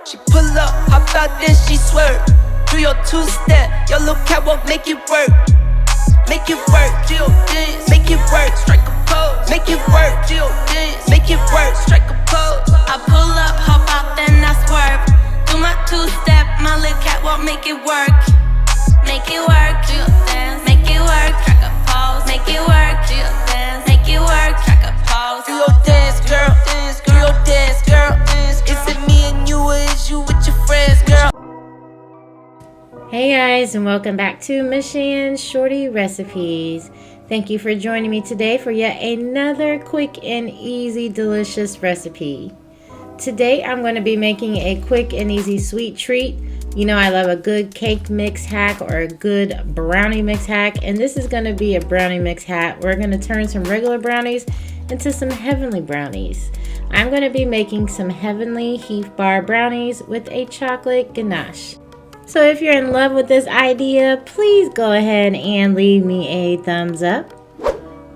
She pull up, hop out, then she swerve. Do your two-step, your little catwalk, make it work. Make it work, Jill dance, make it work, strike a pose. Make it work, Jill dance, make it work, strike a pose. I pull up, hop out, then I swerve. Do my two-step, my little catwalk, make it work. Make it work, Jill dance, make it work, strike a pose. Make it work, Jill dance, make it work, strike a pose. Do your dance, girl, dance, do your dance, girl, dance. Is it me and you, or is you with your friends, girl? Hey guys, and welcome back to Miss Shan's Shorty Recipes. Thank you for joining me today for yet another quick and easy delicious recipe. Today I'm going to be making a quick and easy sweet treat. You know I love a good cake mix hack or a good brownie mix hack, and this is going to be a brownie mix hack. We're going to turn some regular brownies into some heavenly brownies. I'm going to be making some heavenly Heath bar brownies with a chocolate ganache. So if you're in love with this idea, please go ahead and leave me a thumbs up.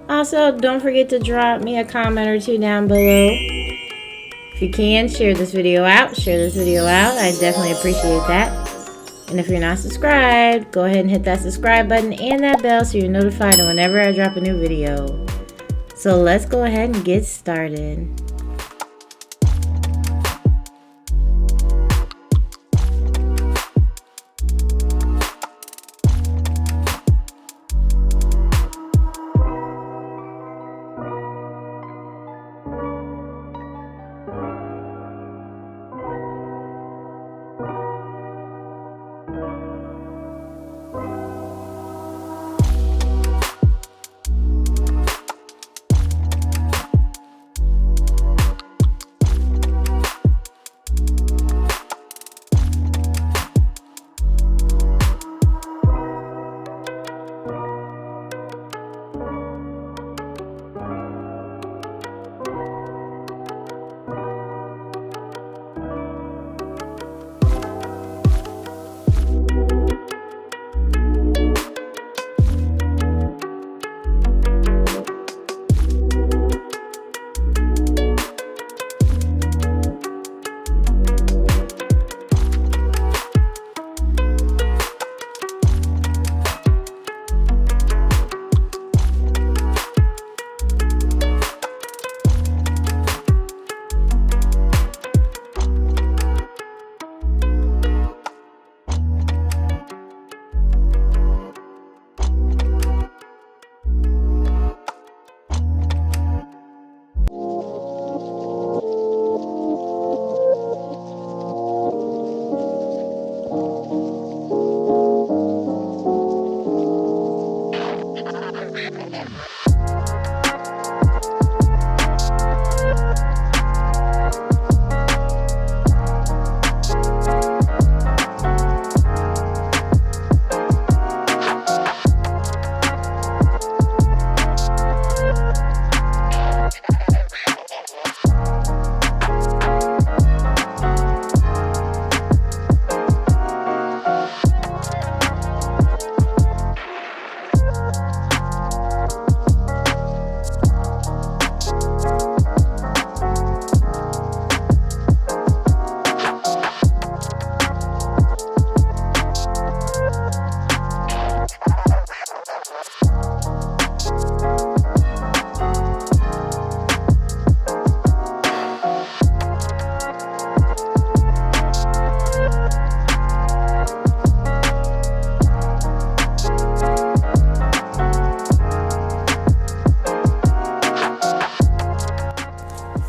Also, don't forget to drop me a comment or two down below. If you can, share this video out. I definitely appreciate that. And if you're not subscribed, go ahead and hit that subscribe button and that bell so you're notified whenever I drop a new video. So let's go ahead and get started.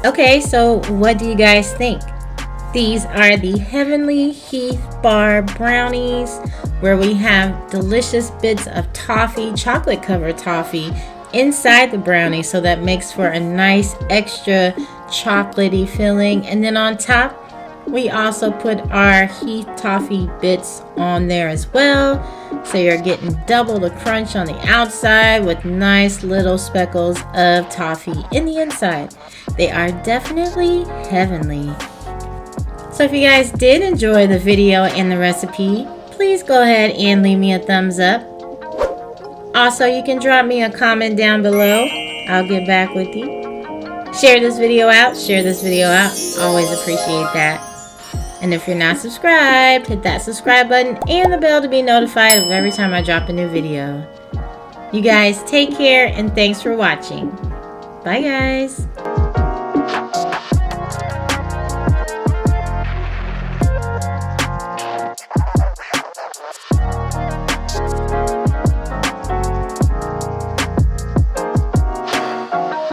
Okay, so what do you guys think? These are the Heavenly Heath bar brownies, where we have delicious bits of toffee, chocolate covered toffee, inside the brownie, so that makes for a nice extra chocolatey filling. And then on top, we also put our Heath toffee bits on there as well, so you're getting double the crunch on the outside with nice little speckles of toffee in the inside. They are definitely heavenly. So if you guys did enjoy the video and the recipe, please go ahead and leave me a thumbs up. Also, you can drop me a comment down below. I'll get back with you. Share this video out. Always appreciate that. And if you're not subscribed, hit that subscribe button and the bell to be notified of every time I drop a new video. You guys take care and thanks for watching. Bye guys.